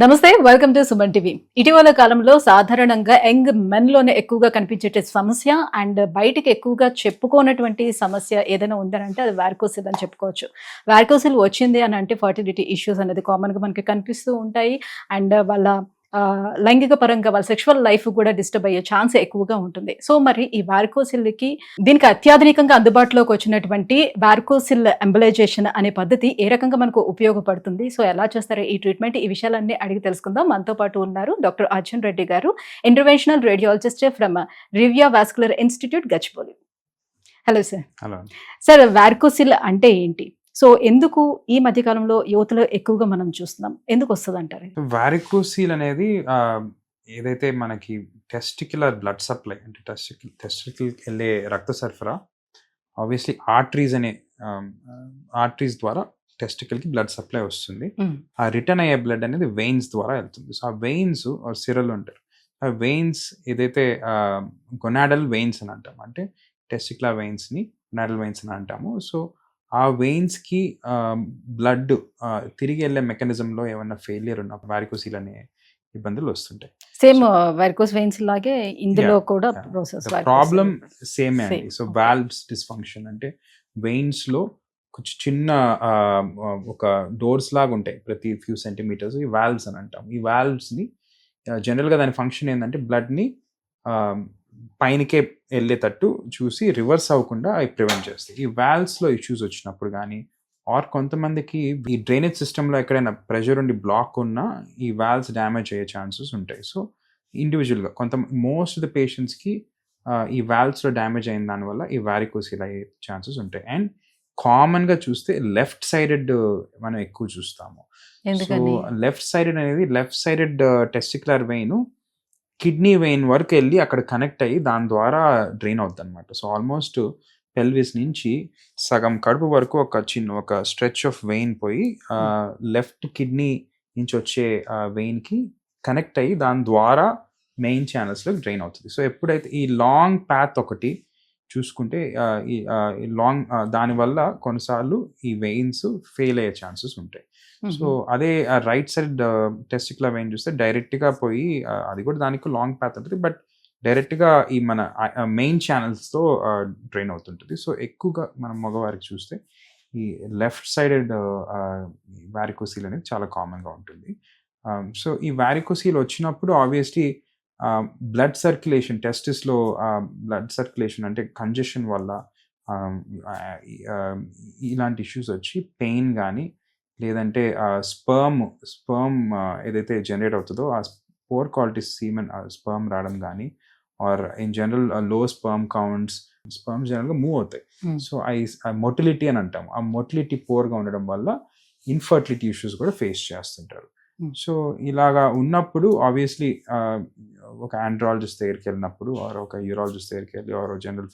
నమస్తే, welcome to Suman TV. ఇటీవల కాలంలో సాధారణంగా యంగ్ మెన్ లోనే ఎక్కువగా కనిపించే సమస్య అండ్ బయటికి ఎక్కువగా చెప్పుకోనటువంటి సమస్య ఏదైనా ఉందనంటే అది వారికోసిల్ అని చెప్పుకోవచ్చు. వారికోసిల్ వచ్చింది అని అంటే ఫర్టిలిటీ ఇష్యూస్ అనేది కామన్ గా మనకి కనిపిస్తూ ఉంటాయి. అండ్ వాళ్ళ లైంగిక పరంగా వాళ్ళ సెక్షువల్ లైఫ్ కూడా డిస్టర్బ్ అయ్యే ఛాన్స్ ఎక్కువగా ఉంటుంది. సో మరి ఈ వారికోసిల్కి దీనికి అత్యాధునికంగా అందుబాటులోకి వచ్చినటువంటి వారికోసిల్ ఎంబలైజేషన్ అనే పద్ధతి ఏ రకంగా మనకు ఉపయోగపడుతుంది, సో ఎలా చేస్తారు ఈ ట్రీట్మెంట్, ఈ విషయాలన్నీ అడిగి తెలుసుకుందాం. మనతో పాటు ఉన్నారు డాక్టర్ అర్జున్ రెడ్డి గారు, interventional radiologist from Rivia Vascular Institute, Gachibowli. Hello sir. Hello sir, varicocele అంటే ఏంటి? సో ఎందుకు ఈ మధ్య కాలంలో యువతలో ఎక్కువగా మనం చూస్తున్నాం, ఎందుకు వస్తుంది అంటారు? వారికోసిల్ అనేది ఏదైతే మనకి టెస్టిక్యులర్ బ్లడ్ సప్లై అంటే టెస్టికల్ వెళ్ళే రక్త సరఫరా ఆబ్వియస్లీ ఆర్టరీస్ ద్వారా టెస్టికల్ కి బ్లడ్ సప్లై వస్తుంది. ఆ రిటర్న్ అయ్యే బ్లడ్ అనేది వెయిన్స్ ద్వారా వెళ్తుంది. సో ఆ వెయిన్స్ సిరలు ఉంటారు. ఆ వెయిన్స్ ఏదైతే గొనాడల్ వెయిన్స్ అని అంటాం, అంటే టెస్టికులర్ వెయిన్స్ ని గొనాడల్ వెయిన్స్ అని అంటాము. సో ఆ వెయిన్స్ కి బ్లడ్ తిరిగి వెళ్ళే మెకానిజంలో ఏమన్నా ఫెయిలియర్ ఉన్న వారికోసిల్ అనే ఇబ్బందులు వస్తుంటాయి. సేమ్ వారికోస్ వెయిన్స్ లాగే ఇందులో కూడా ప్రాసెస్ ప్రాబ్లం సేమే అండి. సో వాల్వ్స్ డిస్ఫంక్షన్ అంటే వెయిన్స్ లో కొంచెం చిన్న ఒక డోర్స్ లాగా ఉంటాయి ప్రతి ఫ్యూ సెంటీమీటర్స్, ఈ వాల్వ్స్ అని అంటాం. ఈ వాల్వ్స్ ని జనరల్ గా దాని ఫంక్షన్ ఏంటంటే బ్లడ్ ని పైనకే వెళ్ళేటట్టు చూసి రివర్స్ అవ్వకుండా అవి ప్రివెంట్ చేస్తాయి. ఈ వాల్వ్స్ లో ఇష్యూస్ వచ్చినప్పుడు కానీ ఆర్ కొంతమందికి ఈ డ్రైనేజ్ సిస్టంలో ఎక్కడైనా ప్రెషర్ ఉండి బ్లాక్ ఉన్నా ఈ వాల్వ్స్ డ్యామేజ్ అయ్యే ఛాన్సెస్ ఉంటాయి. సో ఇండివిజువల్గా మోస్ట్ ఆఫ్ ద పేషెంట్స్కి ఈ వాల్వ్స్లో డ్యామేజ్ అయిన దానివల్ల ఈ వారికోసిల్ అయ్యే ఛాన్సెస్ ఉంటాయి. అండ్ కామన్గా చూస్తే లెఫ్ట్ సైడెడ్ మనం ఎక్కువ చూస్తాము. సో లెఫ్ట్ సైడెడ్ అనేది left sided testicular vein kidney vein వరకు వెళ్ళి అక్కడ కనెక్ట్ అయ్యి దాని ద్వారా డ్రైన్ అవుతుంది అనమాట. సో ఆల్మోస్ట్ పెల్విస్ నుంచి సగం కడుపు వరకు ఒక స్ట్రెచ్ ఆఫ్ వెయిన్ పోయి లెఫ్ట్ కిడ్నీ నుంచి వచ్చే వెయిన్ కి కనెక్ట్ అయ్యి దాని ద్వారా మెయిన్ ఛానల్స్లో డ్రైన్ అవుతుంది. సో ఎప్పుడైతే ఈ లాంగ్ పాత్ ఒకటి చూసుకుంటే ఈ లాంగ్ దానివల్ల కొన్నిసార్లు ఈ వెయిన్స్ ఫెయిల్ అయ్యే ఛాన్సెస్ ఉంటాయి. సో అదే రైట్ సైడ్ టెస్టికులర్ వెయిన్ చూస్తే డైరెక్ట్ గా పోయి అది కూడా దానికి లాంగ్ పాత్ ఉంటుంది, బట్ డైరెక్ట్ గా ఈ మన మెయిన్ ఛానల్స్ తో డ్రైన్ అవుతుంటుంది. సో ఎక్కువగా మనం మగవారికి చూస్తే ఈ లెఫ్ట్ సైడెడ్ వారికోసిల్ అనేది చాలా కామన్ గా ఉంటుంది. సో ఈ వారికోసిల్ వచ్చినప్పుడు ఆబ్వియస్లీ బ్లడ్ సర్క్యులేషన్ టెస్టిస్ లో బ్లడ్ సర్క్యులేషన్ అంటే కంజెషన్ వల్ల ఇలాంటి ఇష్యూస్ వచ్చి పెయిన్ కానీ లేదంటే స్పర్మ్ ఏదైతే జనరేట్ అవుతుందో ఆ పోర్ క్వాలిటీ సీమెన్ స్పర్మ్ రావడం కానీ ఆర్ ఇన్ జనరల్ లో స్పర్మ్ కౌంట్స్, స్పర్మ్స్ జనరల్గా మూవ్ అవుతాయి. సో మొటిలిటీ అని అంటాం. ఆ మొటిలిటీ పోర్గా ఉండడం వల్ల ఇన్ఫర్టిలిటీ ఇష్యూస్ కూడా ఫేస్ చేస్తుంటారు. సో ఇలాగా ఉన్నప్పుడు ఆబ్వియస్లీ ఒక ఆండ్రాలజిస్ట్ దగ్గరికి వెళ్ళినప్పుడు ఆర్ ఒక యూరాలజిస్ట్ దగ్గరికి వెళ్ళి ఆర్ జనరల్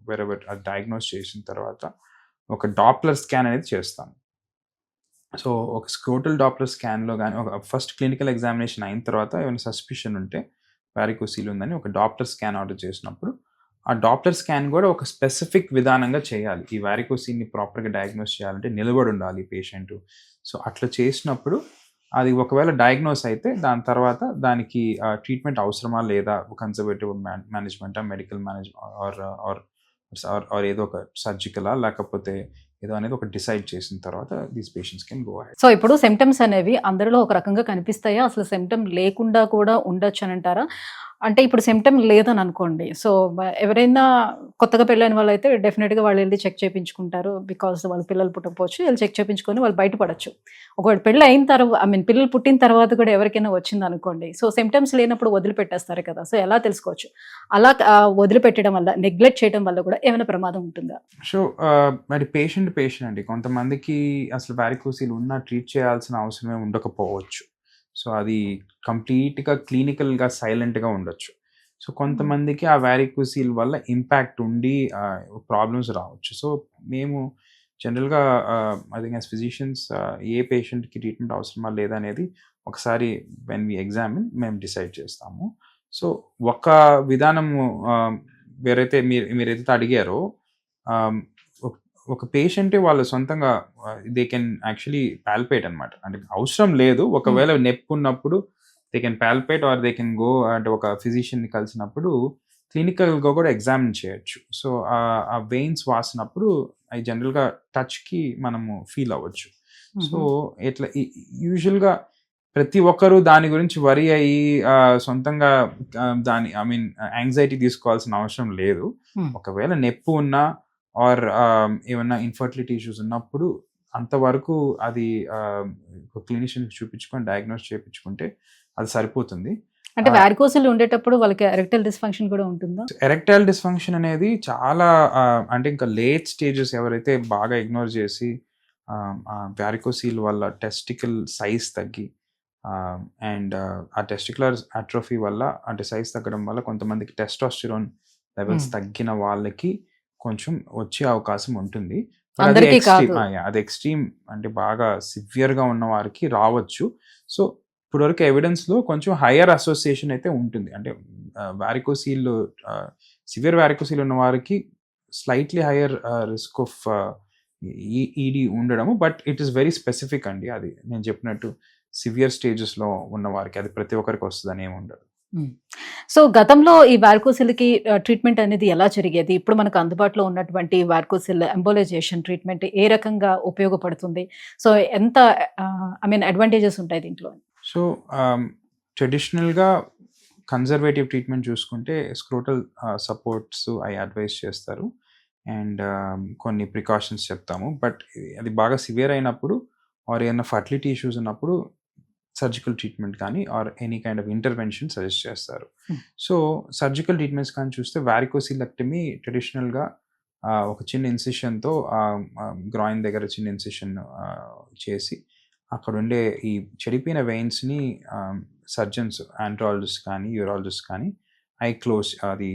వేరెవర్ డయాగ్నోస్ చేసిన తర్వాత ఒక డాప్లర్ స్కాన్ అనేది చేస్తాం. సో ఒక స్క్రోటల్ డాప్లర్ స్కాన్లో కానీ ఒక ఫస్ట్ క్లినికల్ ఎగ్జామినేషన్ అయిన తర్వాత ఏమైనా సస్పిషన్ ఉంటే వారికోసిల్ ఉందని ఒక డాప్లర్ స్కాన్ ఆర్డర్ చేసినప్పుడు ఆ డాప్లర్ స్కాన్ కూడా ఒక స్పెసిఫిక్ విధానంగా చేయాలి. ఈ వారికోసిల్ని ప్రాపర్గా డయాగ్నోస్ చేయాలంటే నిలబడి ఉండాలి పేషెంట్. సో అట్లా చేసినప్పుడు అది ఒకవేళ డయాగ్నోస్ అయితే దాని తర్వాత దానికి ట్రీట్మెంట్ అవసరమా లేదా కన్జర్వేటివ్ మేనేజ్మెంటా, మెడికల్ మేనేజ్మెంట్ ఆర్ ఏదో ఒక సర్జికలా లేకపోతే ఏదో అనేది ఒక డిసైడ్ చేసిన తర్వాత these patients can go ahead. So ఇప్పుడు సిమ్టమ్స్ అనేవి అందరిలో ఒక రకంగా కనిపిస్తాయా, అసలు సిమ్టమ్ లేకుండా కూడా ఉండొచ్చు అని అంటారా? అంటే ఇప్పుడు సిమ్టమ్ లేదని అనుకోండి, సో ఎవరైనా కొత్తగా పెళ్ళైన వాళ్ళు అయితే డెఫినెట్గా వాళ్ళు వెళ్ళి చెక్ చేయించుకుంటారు, బికాస్ వాళ్ళ పిల్లలు పుట్టకపోవచ్చు, వెళ్ళి చెక్ చేయించుకొని వాళ్ళు బయటపడచ్చు. ఒకవేళ పెళ్ళి అయిన తర్వాత పిల్లలు పుట్టిన తర్వాత కూడా ఎవరికైనా వచ్చింది అనుకోండి, సో సిమ్టమ్స్ లేనప్పుడు వదిలిపెట్టేస్తారు కదా, సో ఎలా తెలుసుకోవచ్చు? అలా వదిలిపెట్టడం వల్ల, నెగ్లెక్ట్ చేయడం వల్ల కూడా ఏమైనా ప్రమాదం ఉంటుందా? సో మరి పేషెంట్ అండి, కొంతమందికి అసలు వారికోసిల్ ఉన్నా ట్రీట్ చేయాల్సిన అవసరమే ఉండకపోవచ్చు. సో అది కంప్లీట్గా క్లినికల్గా సైలెంట్గా ఉండొచ్చు. సో కొంతమందికి ఆ వారికోసిల్ వల్ల ఇంపాక్ట్ ఉండి ప్రాబ్లమ్స్ రావచ్చు. సో మేము జనరల్గా ఐ థింక్ యాజ్ ఫిజిషియన్స్ ఏ పేషెంట్కి ట్రీట్మెంట్ అవసరమా లేదా అనేది ఒకసారి వెన్ వి ఎగ్జామిన్ మేము డిసైడ్ చేస్తాము. సో ఒక విధానము మీరైతే అడిగారో ఒక పేషెంటే వాళ్ళు సొంతంగా దే కెన్ యాక్చువల్లీ పాల్పేట్ అనమాట. అంటే అవసరం లేదు. ఒకవేళ నొప్పి ఉన్నప్పుడు they can palpate or they can go అంటే ఒక ఫిజిషియన్‌ని కలిసినప్పుడు క్లినికల్‌గా కూడా ఎగ్జామిన్ చేయొచ్చు. సో, ఆ వెయిన్స్ వాసినప్పుడు అయి జనరల్‌గా టచ్‌కి మనము ఫీల్ అవ్వచ్చు. సో, ఇట్లా యూజువల్‌గా ప్రతి ఒక్కరు దాని గురించి వరీ అయ్యి సొంతంగా దాని ఐ మీన్ యాంగ్జైటీ తీసుకోవాల్సిన అవసరం లేదు. ఒకవేళ నొప్పి ఉన్నా ఆర్ ఏమన్నా ఇన్ఫర్టిలిటీ ఇష్యూస్ ఉన్నప్పుడు అంతవరకు అది క్లినిషియన్‌కి చూపించుకొని డయాగ్నోస్ చేపించుకుంటే అది సరిపోతుంది. అంటే వారికోసిల్ ఉండేటప్పుడు వాళ్ళకి ఎరెక్టైల్ డిస్‌ఫంక్షన్ కూడా ఉంటుందా? ఎరెక్టైల్ డిస్‌ఫంక్షన్ అనేది చాలా అంటే ఇంకా లేట్ స్టేజెస్ ఎవరైతే బాగా ఇగ్నోర్ చేసి వారికోసిల్ వల్ల టెస్టికల్ సైజ్ తగ్గి అండ్ ఆ టెస్టిక్యులర్ అట్రోఫీ వల్ల అంటే సైజ్ తగ్గడం వల్ల కొంతమందికి టెస్టోస్టెరోన్ లెవెల్స్ తగ్గిన వాళ్ళకి కొంచెం వచ్చే అవకాశం ఉంటుంది. అందరికీ కాదు. అది ఎక్స్‌ట్రీమ్ అంటే బాగా సివియర్‌గా ఉన్న వారికి రావచ్చు. సో, ఇప్పటివరకు ఎవిడెన్స్‌లో కొంచెం హైయర్ అసోసియేషన్ అయితే ఉంటుంది. అంటే వారికోసిల్ సివియర్ వారికోసిల్ ఉన్న వారికి slightly higher risk of ED ఉండడము. But it is very specific అండి. అది నేను చెప్పినట్టు సివియర్ స్టేజెస్‌లో ఉన్న వారికి అది ప్రతి ఒక్కరికి వస్తదని ఏమి ఉండదు. సో, గతంలో ఈ వారికోసిల్‌కి ట్రీట్మెంట్ అనేది ఎలా జరిగేది? ఇప్పుడు మనకు అందుబాటులో ఉన్నటువంటి వారికోసిల్ ఎంబోలైజేషన్ ట్రీట్మెంట్ ఏ రకంగా ఉపయోగపడుతుంది? సో, ఎంత ఐ మీన్ అడ్వాంటేజెస్ ఉంటాయి దీంట్లో? సో, ట్రెడిషనల్‌గా కన్జర్వేటివ్ ట్రీట్మెంట్ చూసుకుంటే స్క్రోటల్ సపోర్ట్స్ అయి అడ్వైస్ చేస్తారు. అండ్ కొన్ని ప్రికాషన్స్ చెప్తాము. బట్ అది బాగా సివియర్ అయినప్పుడు ఆర్ ఏదైనా ఫర్టిలిటీ ఇష్యూస్ ఉన్నప్పుడు సర్జికల్ ట్రీట్మెంట్ కానీ or any kind of intervention suggest చేస్తారు. సో, సర్జికల్ ట్రీట్మెంట్స్ కానీ చూస్తే వారికోసిలెక్టమీ ట్రెడిషనల్‌గా ఒక చిన్న ఇన్సిషన్‌తో గ్రాయిన్ దగ్గర చిన్న ఇన్సిషన్ చేసి అక్కడుండే ఈ చెడిపోయిన వెయిన్స్‌ని సర్జన్స్ ఆండ్రాలజిస్ట్ కానీ, యూరాలజిస్ట్ కానీ క్లోజ్ అది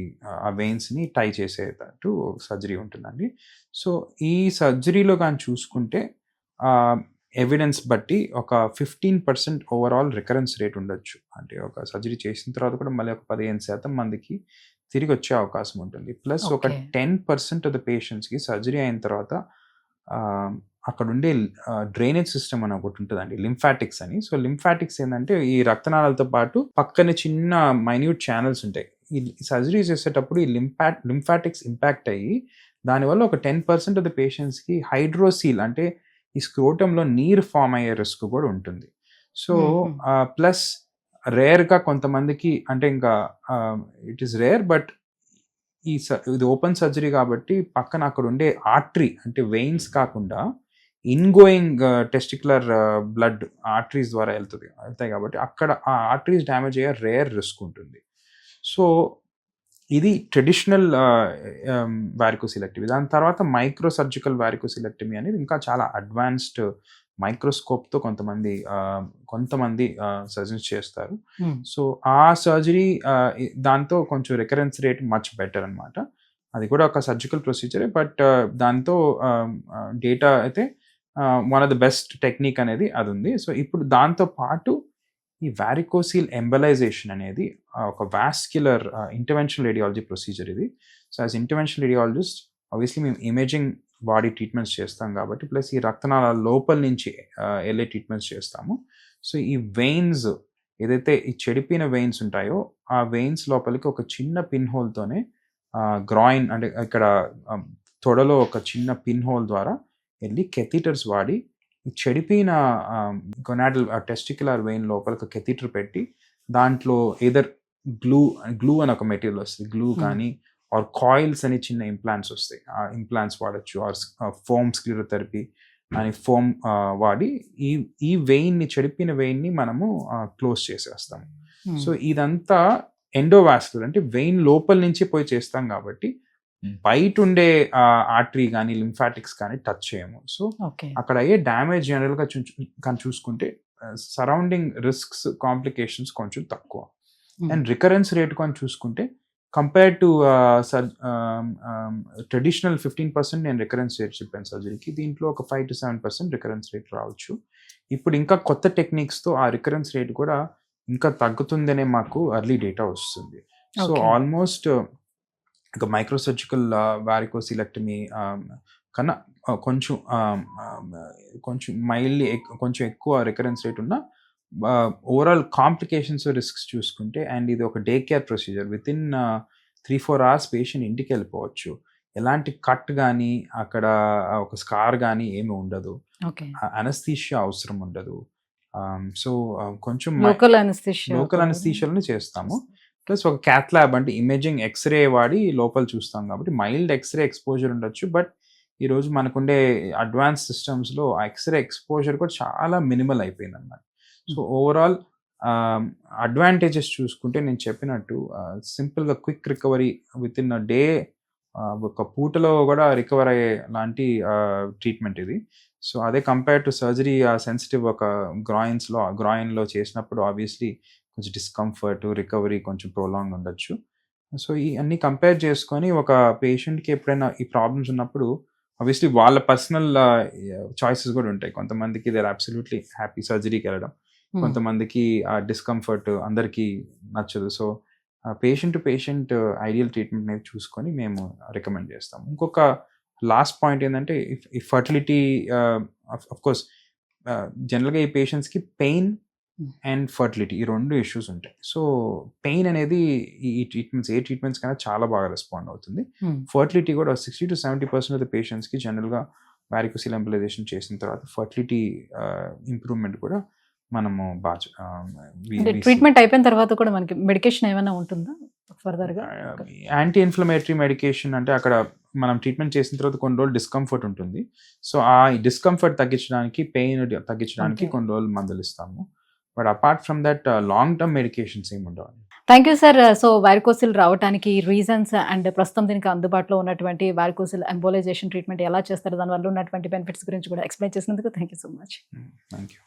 ఆ వెయిన్స్‌ని టై చేసేటట్టు సర్జరీ ఉంటుందండి. సో, ఈ సర్జరీలో కానీ చూసుకుంటే ఎవిడెన్స్ బట్టి ఒక 15% ఓవరాల్ రికరెన్స్ రేట్ ఉండొచ్చు. అంటే ఒక సర్జరీ చేసిన తర్వాత కూడా మళ్ళీ ఒక 15% మందికి తిరిగి వచ్చే అవకాశం ఉంటుంది. ప్లస్ ఒక 10% ఆఫ్ ద పేషెంట్స్‌కి సర్జరీ అయిన తర్వాత అక్కడుండే డ్రైనేజ్ సిస్టమ్ అని ఒకటి ఉంటుందండి, లింఫాటిక్స్ అని. సో, లింఫాటిక్స్ ఏంటంటే ఈ రక్తనాళాలతో పాటు పక్కనే చిన్న మైన్యూట్ ఛానల్స్ ఉంటాయి. ఈ సర్జరీ చేసేటప్పుడు ఈ లింఫాటిక్స్ ఇంపాక్ట్ అయ్యి దానివల్ల ఒక 10% ఆఫ్ ద పేషెంట్స్‌కి హైడ్రోసీల్ అంటే ఈ స్క్రోటంలో నీరు ఫామ్ అయ్యే రిస్క్ కూడా ఉంటుంది. సో, ప్లస్ రేర్‌గా కొంతమందికి అంటే ఇంకా ఇట్ ఈస్ రేర్ బట్ ఇది ఓపెన్ సర్జరీ కాబట్టి పక్కన అక్కడ ఉండే ఆర్టరీ అంటే వెయిన్స్ కాకుండా ఇన్గోయింగ్ టెస్టిక్యులర్ బ్లడ్ ఆర్టరీస్ ద్వారా వెళ్తాయి కాబట్టి అక్కడ ఆ ఆర్టరీస్ డ్యామేజ్ అయ్యే రేర్ రిస్క్ ఉంటుంది. సో, ఇది ట్రెడిషనల్ వారికోసిలెక్టమీ. దాని తర్వాత మైక్రో సర్జికల్ వారికోసిలెక్టమీ అనేది ఇంకా చాలా అడ్వాన్స్డ్ మైక్రోస్కోప్‌తో కొంతమంది సర్జన్స్ చేస్తారు. సో, ఆ సర్జరీ దాంతో కొంచెం రికరెన్స్ రేట్ మచ్ బెటర్ అనమాట. అది కూడా ఒక సర్జికల్ ప్రొసీజరే. బట్ దాంతో డేటా అయితే one of the best technique అనేది అది ఉంది. సో, ఇప్పుడు దాంతో పాటు ఈ వారికోసిల్ ఎంబలైజేషన్ అనేది ఒక వాస్క్యులర్ ఇంటర్వెన్షనల్ రేడియాలజీ ప్రొసీజర్ ఇది. So, as interventional radiologist obviously మేము ఇమేజింగ్ బాడీ ట్రీట్మెంట్స్ చేస్తాం కాబట్టి ప్లస్ ఈ రక్తనాళాల లోపల నుంచి వెళ్ళే ట్రీట్మెంట్స్ చేస్తాము. సో, ఈ వెయిన్స్ ఏదైతే ఈ చెడిపోయిన వెయిన్స్ ఉంటాయో ఆ వెయిన్స్ లోపలికి ఒక చిన్న పిన్ హోల్తోనే గ్రాయిన్ అంటే ఇక్కడ తొడలో ఒక చిన్న పిన్ హోల్ ద్వారా వెళ్ళి కెథీటర్స్ వాడి ఈ చెడిపోయిన గొనాడల్ టెస్టిక్యులర్ వెయిన్ లోపల ఒక కెథీటర్ పెట్టి దాంట్లో ఏదర్ గ్లూ అని ఒక మెటీరియల్ వస్తుంది, గ్లూ కానీ ఆర్ కాయిల్స్ అని చిన్న ఇంప్లాంట్స్ వస్తాయి. ఆ ఇంప్లాంట్స్ వాడచ్చు ఆర్ ఫోమ్ స్క్లిరోథెరపీ అని ఫోమ్ వాడి ఈ వెయిన్ని చెడిపోయిన వెయిన్ని మనము క్లోజ్ చేసేస్తాము. సో, ఇదంతా ఎండోవాస్కులర్ అంటే వెయిన్ లోపల నుంచి పోయి చేస్తాం కాబట్టి బయట ఉండే ఆర్టరీ కానీ లింఫాటిక్స్ కానీ టచ్ చేయము. సో, అక్కడ అయ్యే డ్యామేజ్ జనరల్గా కానీ చూసుకుంటే సరౌండింగ్ రిస్క్స్ కాంప్లికేషన్స్ కొంచెం తక్కువ. అండ్ రికరెన్స్ రేట్ కానీ చూసుకుంటే కంపేర్ టు ట్రెడిషనల్ 15% నేను రికరెన్స్ రేట్ చెప్పాను సర్జరీకి, దీంట్లో ఒక 5 to 7% రికరెన్స్ రేట్ రావచ్చు. ఇప్పుడు ఇంకా కొత్త టెక్నిక్స్తో ఆ రికరెన్స్ రేట్ కూడా ఇంకా తగ్గుతుందనే మాకు ఎర్లీ డేటా వస్తుంది. సో, ఆల్మోస్ట్ ఒక మైక్రోసర్జికల్ వారికోసిలెక్టమీ కన్నా కొంచెం కొంచెం మైల్డ్లీ కొంచెం ఎక్కువ రికరెన్స్ రేట్ ఉన్న ఓవరాల్ కాంప్లికేషన్స్ రిస్క్స్ చూసుకుంటే, అండ్ ఇది ఒక day care procedure, with in 3-4 hours patient ఇంటికి వెళ్ళిపోవచ్చు. ఎలాంటి కట్ కానీ అక్కడ ఒక స్కార్ కానీ ఏమి ఉండదు. ఓకే. అనస్థీషియా అవసరం ఉండదు. సో కొంచెం లోకల్ లోకల్ అనస్థీషియాలను చేస్తాము. ప్లస్ ఒక క్యాత్ ల్యాబ్ అంటే ఇమేజింగ్ ఎక్స్రే వాడి లోపల చూస్తాం కాబట్టి మైల్డ్ ఎక్స్రే ఎక్స్పోజర్ ఉండొచ్చు. బట్ ఈరోజు మనకుండే అడ్వాన్స్ సిస్టమ్స్లో ఆ ఎక్స్రే ఎక్స్పోజర్ కూడా చాలా మినిమల్ అయిపోయింది అన్నమాట. సో ఓవరాల్ అడ్వాంటేజెస్ చూసుకుంటే నేను చెప్పినట్టు సింపుల్గా quick recovery with in a day, ఒక పూటలో కూడా రికవర్ అయ్యే లాంటి ట్రీట్మెంట్ ఇది. సో అదే కంపేర్ టు సర్జరీ, సెన్సిటివ్ ఒక గ్రాయిన్లో చేసినప్పుడు ఆబ్వియస్లీ కొంచెం డిస్కంఫర్ట్, రికవరీ కొంచెం ప్రొలాంగ్ ఉండొచ్చు. సో ఈ అన్ని కంపేర్ చేసుకొని ఒక పేషెంట్కి ఎప్పుడైనా ఈ ప్రాబ్లమ్స్ ఉన్నప్పుడు ఆబ్వియస్లీ వాళ్ళ పర్సనల్ చాయిసెస్ కూడా ఉంటాయి. కొంతమందికి దే ఆర్ అబ్సల్యూట్లీ హ్యాపీ సర్జరీకి వెళ్ళడం, కొంతమందికి ఆ డిస్కంఫర్ట్ అందరికీ నచ్చదు. So patient to patient ideal treatment అనేది చూసుకొని మేము రికమెండ్ చేస్తాము. ఇంకొక లాస్ట్ పాయింట్ ఏంటంటే, ఈ ఫర్టిలిటీ అఫ్కోర్స్ జనరల్గా ఈ పేషెంట్స్కి పెయిన్ అండ్ ఫర్టిలిటీ ఈ 2 ఇష్యూస్ ఉంటాయి. సో పెయిన్ అనేది ఈ ట్రీట్మెంట్స్ కన్నా చాలా బాగా రెస్పాండ్ అవుతుంది. ఫర్టిలిటీ కూడా 60-70% ఆఫ్ ద పేషెంట్స్కి జనరల్గా వారికోసిల్ ఎంబలైజేషన్ చేసిన తర్వాత ఫర్టిలిటీ ఇంప్రూవ్మెంట్ కూడా మనము ట్రీట్మెంట్ అయిపోయిన తర్వాత కూడా మనకి మెడికేషన్ ఏమైనా ఉంటుందా ఫర్దర్గా? యాంటీ ఇన్ఫ్లమేటరీ మెడికేషన్ అంటే అక్కడ మనం ట్రీట్మెంట్ చేసిన తర్వాత కొన్ని రోజులు డిస్కంఫర్ట్ ఉంటుంది. సో ఆ డిస్కంఫర్ట్ తగ్గించడానికి, పెయిన్ తగ్గించడానికి కొన్ని రోజులు మందులు ఇస్తాము. But apart from that long term medications ఏమి ఉండవు. Thank you sir. So varicocele రావడానికి రీజన్స్ అండ్ ప్రస్తుతం దీనికి అందుబాటులో ఉన్నటువంటి వారికోసిల్ ఎంబోలైజేషన్ ట్రీట్మెంట్ ఎలా చేస్తారు, దానివల్ల ఉన్నటువంటి బెనిఫిట్స్ గురించి కూడా ఎక్స్ప్లెయిన్ చేసినందుకు thank you so much. Thank you.